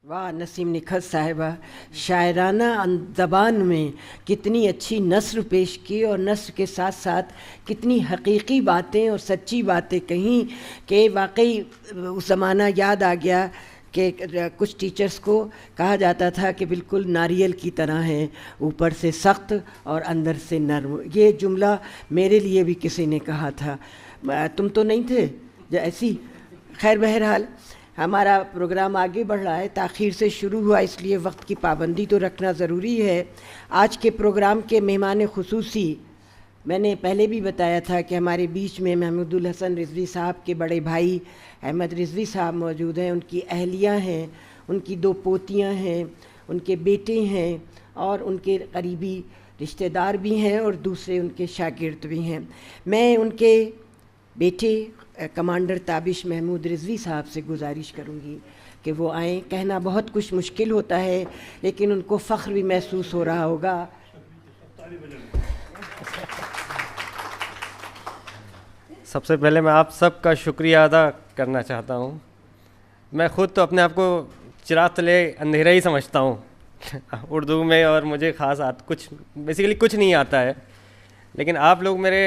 वाह नसीम निखत साहिबा, शायराना ज़बान में कितनी अच्छी नस्र पेश की और नस्र के साथ साथ कितनी हकीकी बातें और सच्ची बातें कहीं कि वाकई उस ज़माना याद आ गया कि कुछ टीचर्स को कहा जाता था कि बिल्कुल नारियल की तरह हैं, ऊपर से सख्त और अंदर से नर्म। ये जुमला मेरे लिए भी किसी ने कहा था, तुम तो नहीं थे ऐसी। खैर बहरहाल हमारा प्रोग्राम आगे बढ़ रहा है, ताख़ीर से शुरू हुआ इसलिए वक्त की पाबंदी तो रखना ज़रूरी है। आज के प्रोग्राम के मेहमान खुसूसी मैंने पहले भी बताया था कि हमारे बीच में महमूदुल हसन रिज़वी साहब के बड़े भाई अहमद रिज़वी साहब मौजूद हैं। उनकी अहलियाँ हैं, उनकी 2 पोतियाँ हैं, उनके बेटे हैं और उनके करीबी रिश्तेदार भी हैं और दूसरे उनके शागिर्द भी हैं। मैं उनके बेटे कमांडर ताबिश महमूद रिज़वी साहब से गुजारिश करूँगी कि वो आएँ। कहना बहुत कुछ मुश्किल होता है लेकिन उनको फ़ख्र भी महसूस हो रहा होगा। सबसे पहले मैं आप सब का शुक्रिया अदा करना चाहता हूँ। मैं ख़ुद तो अपने आप को चिराग तले अंधेरा ही समझता हूँ उर्दू में, और मुझे ख़ास कुछ बेसिकली कुछ नहीं आता है। लेकिन आप लोग मेरे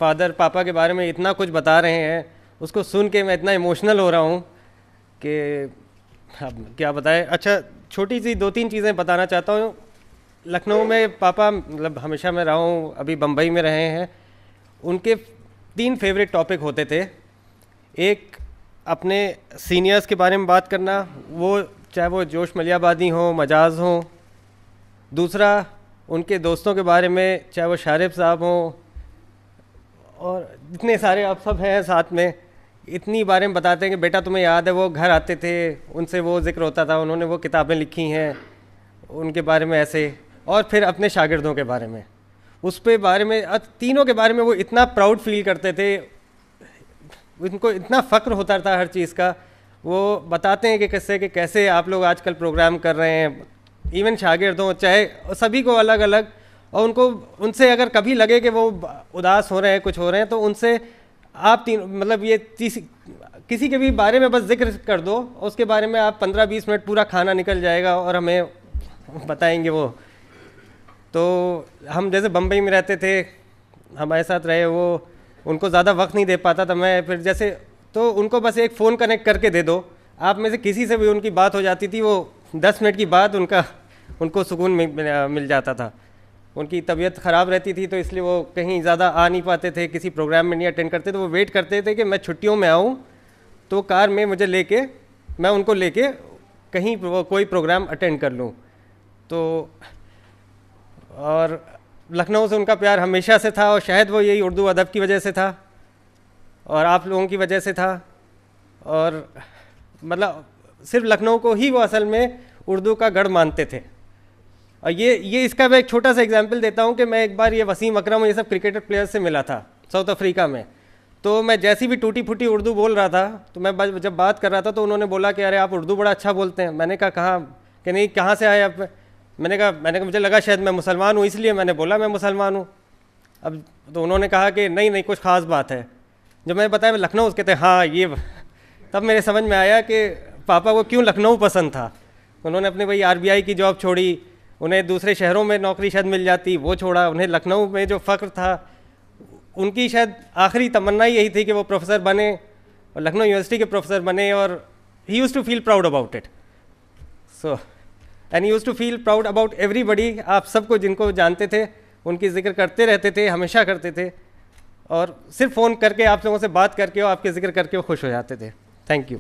फादर पापा के बारे में इतना कुछ बता रहे हैं, उसको सुन के मैं इतना इमोशनल हो रहा हूँ कि अब क्या बताएं। अच्छा, छोटी सी 2-3 चीज़ें बताना चाहता हूँ। लखनऊ में पापा मतलब हमेशा मैं रहा हूँ, अभी बम्बई में रहे हैं। उनके 3 फेवरेट टॉपिक होते थे। एक अपने सीनियर्स के बारे में बात करना, वो चाहे वो जोश मलियाबादी हो, मजाज हो। दूसरा उनके दोस्तों के बारे में, चाहे वो शारिफ साहब हों और इतने सारे आप सब हैं साथ में, इतनी बारे में बताते हैं कि बेटा तुम्हें याद है वो घर आते थे, उनसे वो जिक्र होता था, उन्होंने वो किताबें लिखी हैं उनके बारे में ऐसे। और फिर अपने शागिर्दों के बारे में, उस पे बारे में, तीनों के बारे में वो इतना प्राउड फील करते थे, उनको इतना फ़ख्र होता था हर चीज़ का। वो बताते हैं कि कैसे आप लोग आजकल प्रोग्राम कर रहे हैं, इवन शागिर्द हों चाहे, सभी को अलग अलग। और उनको उनसे अगर कभी लगे कि वो उदास हो रहे हैं, कुछ हो रहे हैं, तो उनसे आप मतलब ये किसी के भी बारे में बस जिक्र कर दो, उसके बारे में आप 15-20 मिनट पूरा खाना निकल जाएगा और हमें बताएंगे वो। तो हम जैसे बम्बई में रहते थे, हमारे साथ रहे वो, उनको ज़्यादा वक्त नहीं दे पाता था मैं। फिर जैसे तो उनको बस एक फ़ोन कनेक्ट करके दे दो, आप में से किसी से भी उनकी बात हो जाती थी, वो 10 मिनट की बात उनको सुकून मिल जाता था। उनकी तबीयत ख़राब रहती थी तो इसलिए वो कहीं ज़्यादा आ नहीं पाते थे, किसी प्रोग्राम में नहीं अटेंड करते, तो वो वेट करते थे कि मैं छुट्टियों में आऊँ तो कार में मुझे लेके, मैं उनको लेके कहीं कोई प्रोग्राम अटेंड कर लूँ। तो और लखनऊ से उनका प्यार हमेशा से था, और शायद वो यही उर्दू अदब की वजह से था और आप लोगों की वजह से था। और मतलब सिर्फ लखनऊ को ही वो असल में उर्दू का गढ़ मानते थे। और ये इसका मैं एक छोटा सा एग्जांपल देता हूँ कि मैं एक बार ये वसीम अकरम, ये सब क्रिकेटर प्लेयर्स से मिला था साउथ अफ्रीका में। तो मैं जैसी भी टूटी फूटी उर्दू बोल रहा था, तो मैं जब बात कर रहा था तो उन्होंने बोला कि अरे आप उर्दू बड़ा अच्छा बोलते हैं। मैंने कहा कहाँ, कि नहीं कहाँ से आए आप? मैंने कहा मुझे लगा शायद मैं मुसलमान हूँ, इसलिए मैंने बोला मैं मुसलमान हूँ। अब तो उन्होंने कहा कि नहीं कुछ ख़ास बात है। जब मैंने बताया मैं लखनऊ, उसके कहते हाँ ये, तब मेरे समझ में आया कि पापा को क्यों लखनऊ पसंद था। उन्होंने अपने वही RBI की जॉब छोड़ी, उन्हें दूसरे शहरों में नौकरी शायद मिल जाती, वो छोड़ा। उन्हें लखनऊ में जो फ़ख्र था, उनकी शायद आखिरी तमन्ना यही थी कि वो प्रोफेसर बने और लखनऊ यूनिवर्सिटी के प्रोफेसर बने। और he used to feel proud about it. So and he used to feel proud about everybody. आप सबको जिनको जानते थे उनकी जिक्र करते रहते थे, हमेशा करते थे। और सिर्फ फ़ोन करके आप लोगों से बात करके और आपके जिक्र करके वो खुश हो जाते थे। Thank you.